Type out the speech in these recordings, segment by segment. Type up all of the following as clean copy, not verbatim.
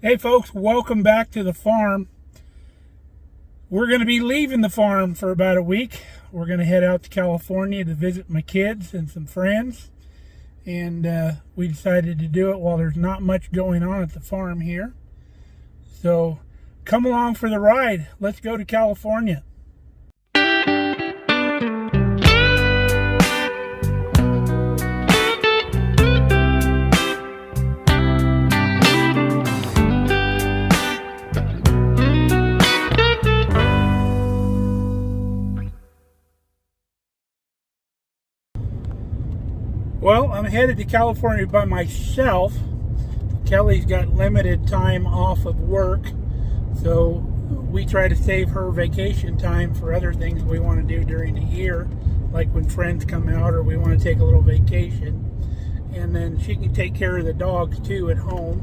Hey folks, welcome back to the farm. We're going to be leaving the farm for about a week. We're going to head out to California to visit my kids and some friends. And we decided to do it while there's not much going on at the farm here. So come along for the ride. Let's go to California. Well, I'm headed to California by myself. Kelly's got limited time off of work, so we try to save her vacation time for other things we want to do during the year, like when friends come out or we want to take a little vacation. And then she can take care of the dogs too at home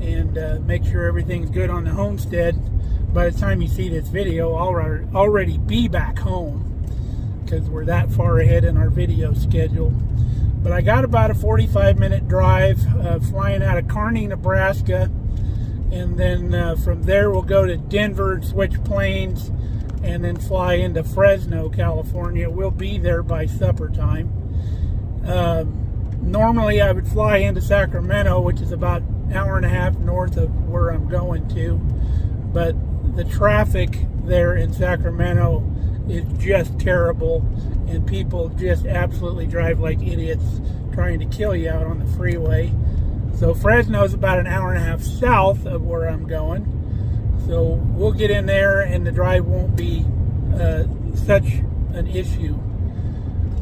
and make sure everything's good on the homestead. By the time you see this video, I'll already be back home because we're that far ahead in our video schedule. But I got about a 45-minute drive flying out of Kearney, Nebraska. And then from there we'll go to Denver and switch planes and then fly into Fresno, California. We'll be there by supper time. Normally I would fly into Sacramento, which is about an hour and a half north of where I'm going to. But the traffic there in Sacramento is just terrible, and people just absolutely drive like idiots trying to kill you out on the freeway. So Fresno is about an hour and a half south of where I'm going, so we'll get in there and the drive won't be such an issue.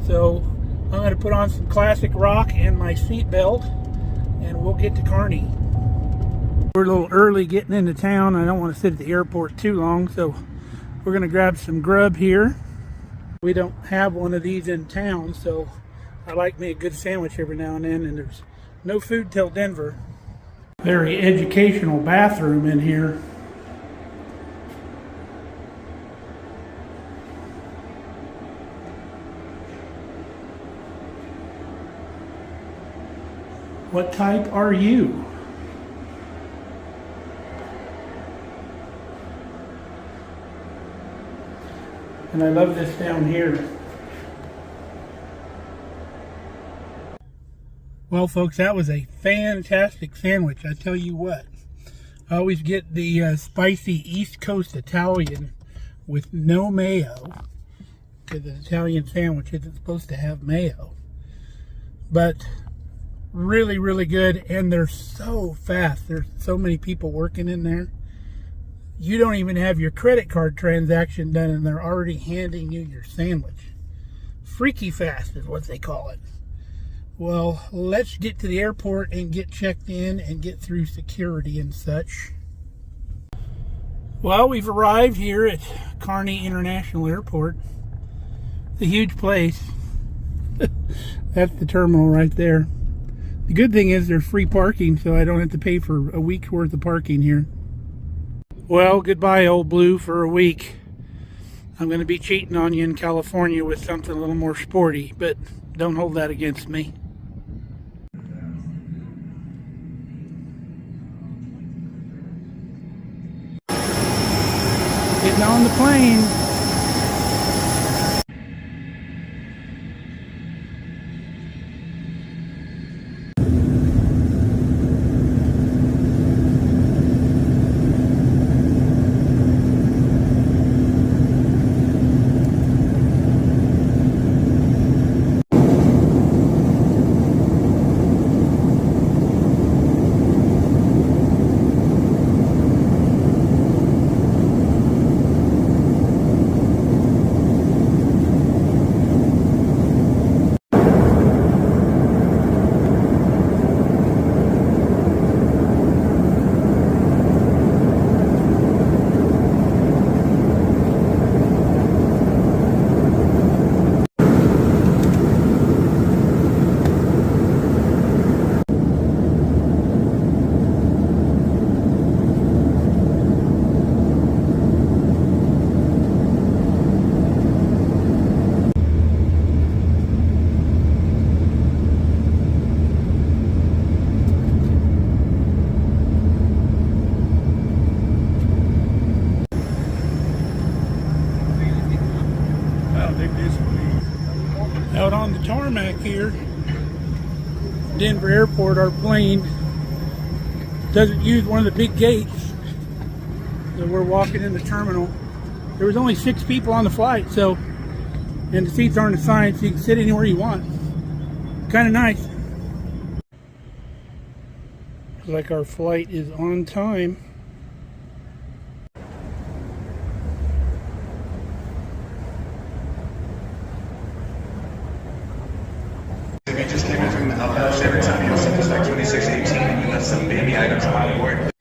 So I'm going to put on some classic rock and my seatbelt and we'll get to Kearney. We're a little early getting into town. I don't want to sit at the airport too long, so we're going to grab some grub here. We don't have one of these in town, so I like me a good sandwich every now and then, and there's no food till Denver. Very educational bathroom in here. What type are you? And I love this down here. Well, folks, that was a fantastic sandwich. I tell you what. I always get the spicy East Coast Italian with no mayo, because an Italian sandwich isn't supposed to have mayo. But really, really good, and they're so fast. There's so many people working in there. You don't even have your credit card transaction done and they're already handing you your sandwich. Freaky fast is what they call it. Well, let's get to the airport and get checked in and get through security and such. Well, we've arrived here at Kearney International Airport. It's a huge place. That's the terminal right there. The good thing is there's free parking, so I don't have to pay for a week's worth of parking here. Well, goodbye, old blue, for a week. I'm going to be cheating on you in California with something a little more sporty, but don't hold that against me. Getting on the plane. Denver Airport, our plane doesn't use one of the big gates. So we're walking in the terminal. There was only 6 people on the flight, so, and the seats aren't assigned, so you can sit anywhere you want. Kind of nice. Looks like our flight is on time. We just came in from Standard Time, like 2618, and you left some baby items on board.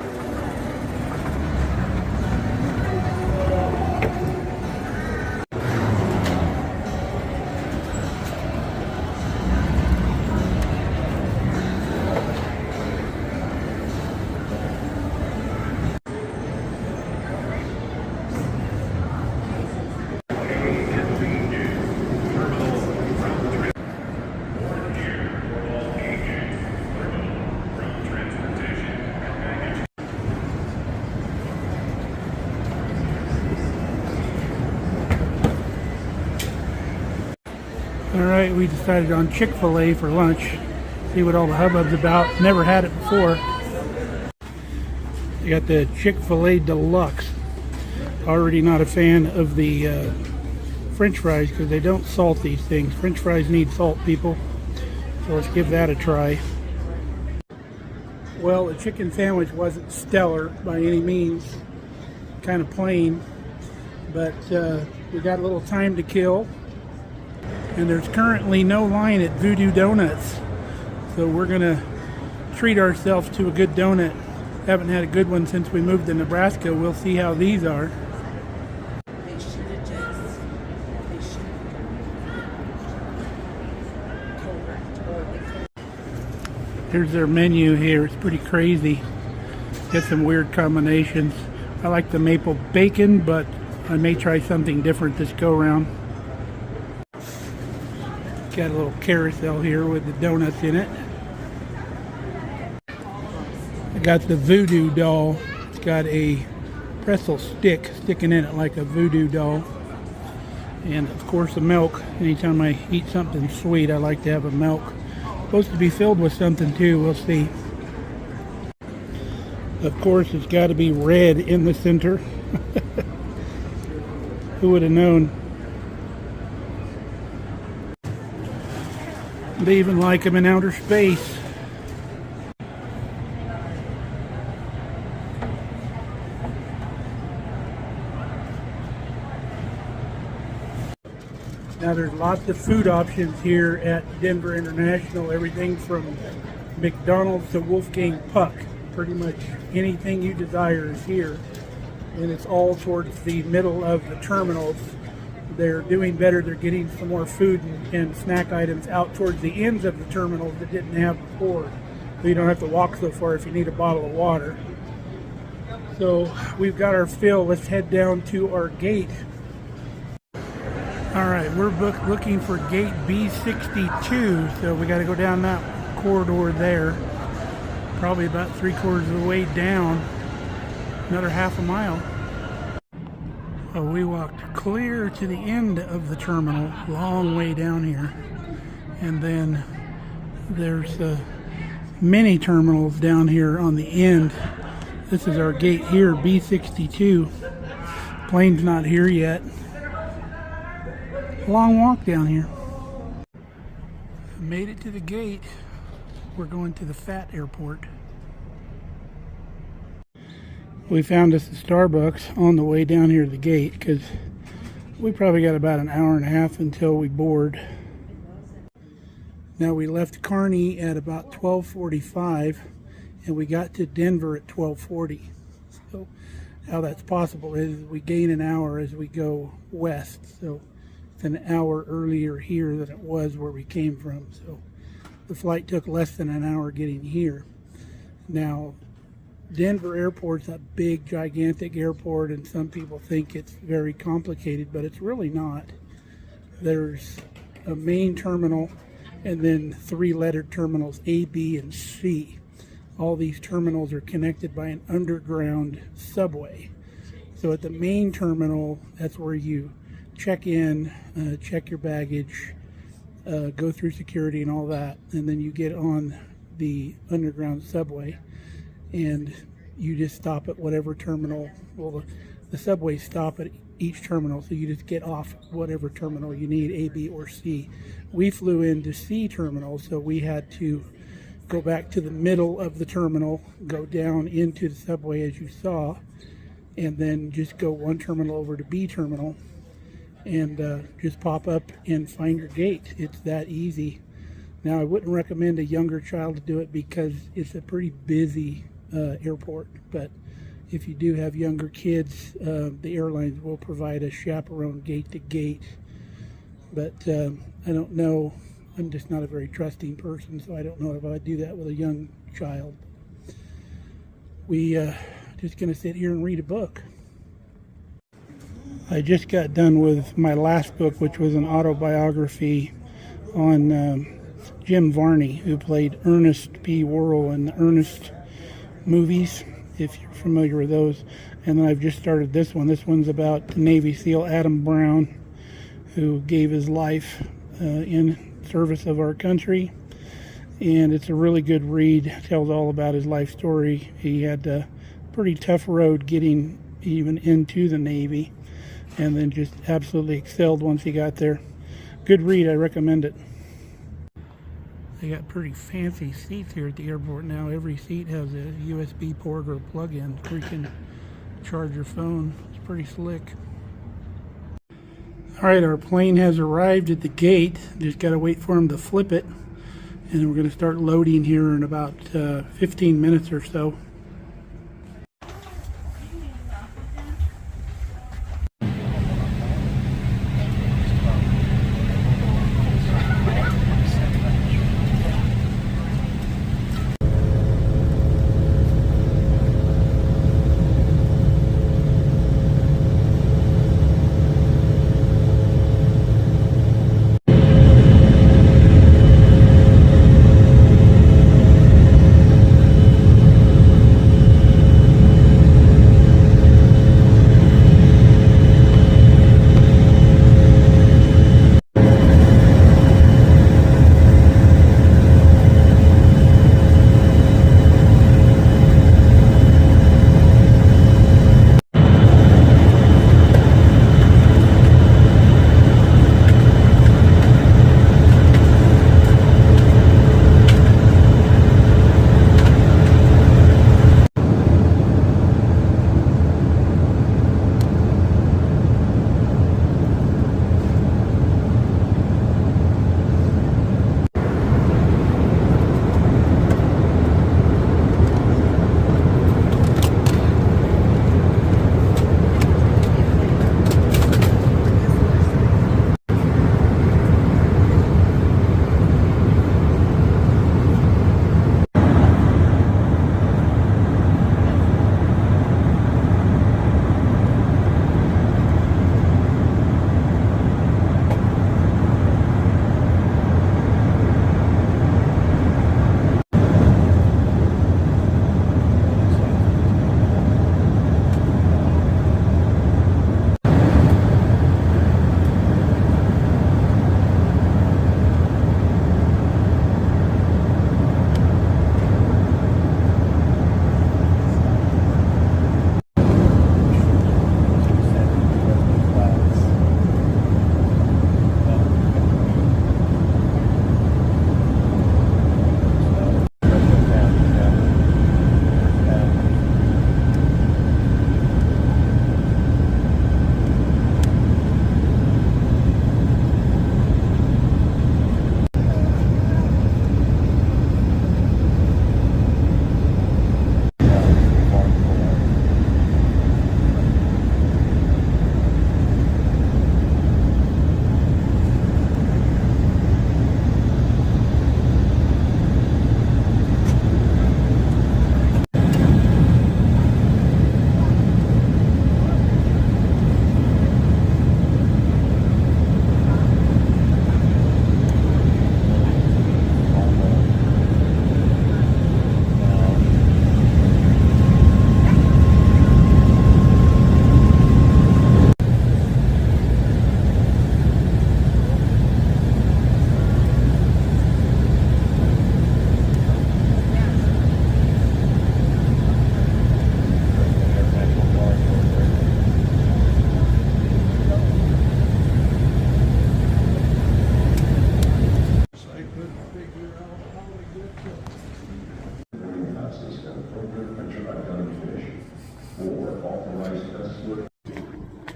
Alright, we decided on Chick-fil-A for lunch. See what all the hubbub's about. Never had it before. You got the Chick-fil-A Deluxe. Already not a fan of the French fries because they don't salt these things. French fries need salt, people. So let's give that a try. Well, the chicken sandwich wasn't stellar by any means. Kind of plain. But we got a little time to kill. And there's currently no line at Voodoo Donuts. So we're going to treat ourselves to a good donut. Haven't had a good one since we moved to Nebraska. We'll see how these are. Here's their menu here. It's pretty crazy. Got some weird combinations. I like the maple bacon, but I may try something different this go round. Got a little carousel here with the donuts in it. I got the voodoo doll. It's got a pretzel stick sticking in it like a voodoo doll. And of course the milk. Anytime I eat something sweet, I like to have a milk. Supposed to be filled with something too, we'll see. Of course it's got to be red in the center. Who would have known? They even like them in outer space. Now there's lots of food options here at Denver International. Everything from McDonald's to Wolfgang Puck. Pretty much anything you desire is here. And it's all towards the middle of the terminals. They're doing better. They're getting some more food and snack items out towards the ends of the terminals that didn't have before. So you don't have to walk so far if you need a bottle of water. So we've got our fill. Let's head down to our gate. Alright, we're looking for gate B62. So we got to go down that corridor there. Probably about 3/4 of the way down. Another half a mile. We walked clear to the end of the terminal, long way down here, and then there's many terminals down here on the end. This is our gate here, B62. Plane's not here yet. Long walk down here. Made it to the gate. We're going to the Fat Airport. We found us a Starbucks on the way down here to the gate because we probably got about an hour and a half until we board. Now we left Kearney at about 12:45 and we got to Denver at 12:40. So how that's possible is we gain an hour as we go west. So it's an hour earlier here than it was where we came from. So the flight took less than an hour getting here. Now Denver Airport's a big, gigantic airport, and some people think it's very complicated, but it's really not. There's a main terminal and then 3 lettered terminals, A, B, and C. All these terminals are connected by an underground subway. So at the main terminal, that's where you check in, check your baggage, go through security and all that, and then you get on the underground subway, and you just stop at whatever terminal. Well, the subways stop at each terminal, so you just get off whatever terminal you need, A, B, or C. We flew into C terminal, so we had to go back to the middle of the terminal, go down into the subway as you saw, and then just go one terminal over to B terminal, and just pop up and find your gate. It's that easy. Now, I wouldn't recommend a younger child to do it because it's a pretty busy airport, but if you do have younger kids, the airlines will provide a chaperone gate to gate. But I don't know, I'm just not a very trusting person, so I don't know if I'd do that with a young child. We just gonna sit here and read a book. I just got done with my last book, which was an autobiography on Jim Varney, who played Ernest P. Worrell in the Ernest movies, if you're familiar with those. And then I've just started this one. This one's about the Navy SEAL Adam Brown, who gave his life in service of our country. And it's a really good read. It tells all about his life story. He had a pretty tough road getting even into the Navy, and then just absolutely excelled once he got there. Good read, I recommend it. They got pretty fancy seats here at the airport now. Every seat has a USB port or plug-in where you can charge your phone. It's pretty slick. All right, our plane has arrived at the gate. Just got to wait for him to flip it. And then we're going to start loading here in about 15 minutes or so.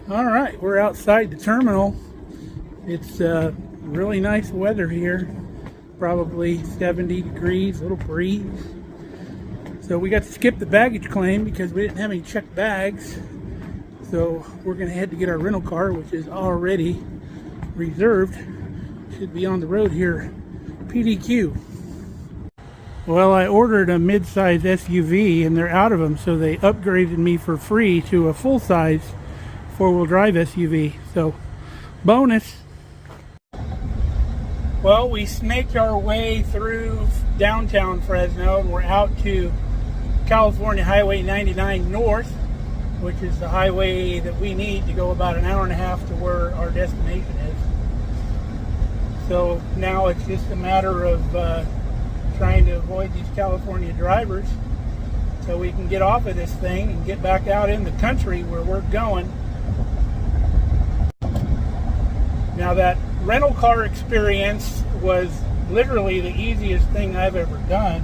All right, we're outside the terminal. It's really nice weather here. Probably 70 degrees, a little breeze. So we got to skip the baggage claim because we didn't have any checked bags. So we're going to head to get our rental car, which is already reserved. Should be on the road here. PDQ. Well, I ordered a mid-size SUV and they're out of them, so they upgraded me for free to a full-size four-wheel drive SUV. So, bonus. Well, we snaked our way through downtown Fresno and we're out to California Highway 99 North, which is the highway that we need to go about an hour and a half to where our destination is. So now it's just a matter of trying to avoid these California drivers so we can get off of this thing and get back out in the country where we're going. Now, that rental car experience was literally the easiest thing I've ever done.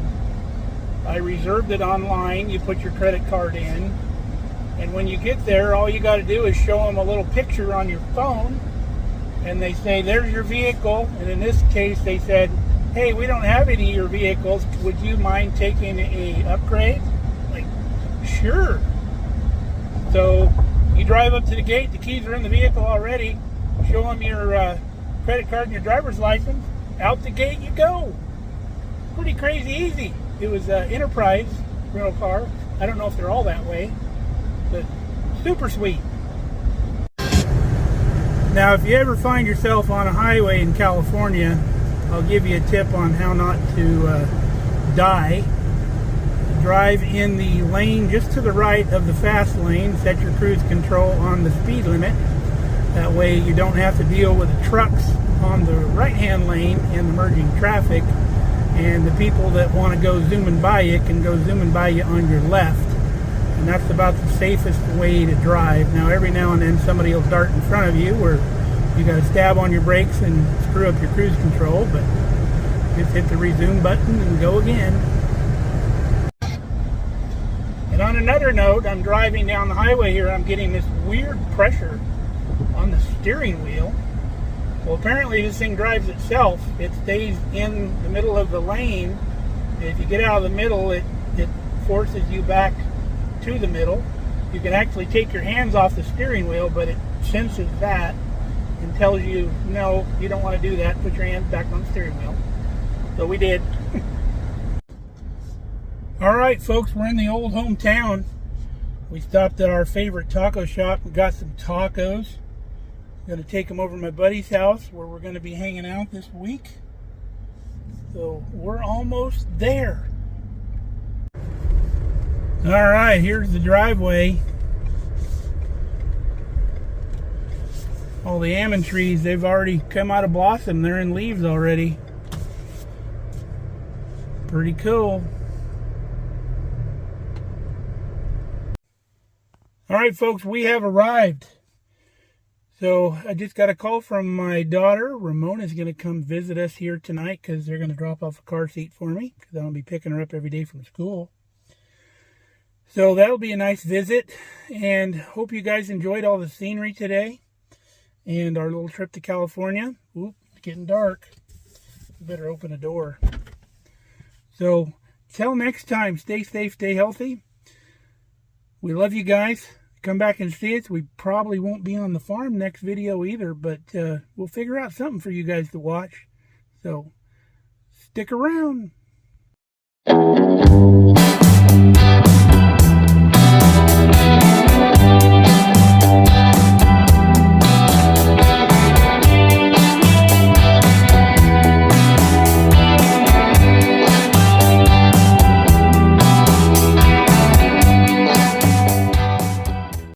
I reserved it online. You put your credit card in, and when you get there, all you got to do is show them a little picture on your phone, and they say, there's your vehicle. And in this case, they said, hey, we don't have any of your vehicles. Would you mind taking a upgrade? Like, sure. So you drive up to the gate. The keys are in the vehicle already. Show them your credit card and your driver's license. Out the gate you go. Pretty crazy easy. It was an Enterprise rental car. I don't know if they're all that way, but super sweet. Now, if you ever find yourself on a highway in California, I'll give you a tip on how not to die. Drive in the lane just to the right of the fast lane. Set your cruise control on the speed limit. That way you don't have to deal with the trucks on the right-hand lane in the merging traffic, and the people that want to go zooming by you can go zooming by you on your left. And that's about the safest way to drive. Now, every now and then somebody will dart in front of you where you got to stab on your brakes and screw up your cruise control, but just hit the resume button and go again. And on another note, I'm driving down the highway here. I'm getting this weird pressure on the steering wheel. Well, apparently this thing drives itself. It stays in the middle of the lane. If you get out of the middle, it forces you back to the middle. You can actually take your hands off the steering wheel, but it senses that and tells you, no, you don't want to do that. Put your hands back on the steering wheel. So we did. All right, folks, we're in the old hometown. We stopped at our favorite taco shop and got some tacos. I'm going to take them over to my buddy's house where we're going to be hanging out this week. So we're almost there. All right, here's the driveway. All the almond trees, they've already come out of blossom. They're in leaves already. Pretty cool. All right, folks, we have arrived. So I just got a call from my daughter. Ramona's going to come visit us here tonight because they're going to drop off a car seat for me because I'm going to be picking her up every day from school. So that'll be a nice visit, and hope you guys enjoyed all the scenery today and our little trip to California. Oop, it's getting dark. Better open a door. So till next time, stay safe, stay healthy. We love you guys. Come back and see us. We probably won't be on the farm next video either, but we'll figure out something for you guys to watch. So stick around.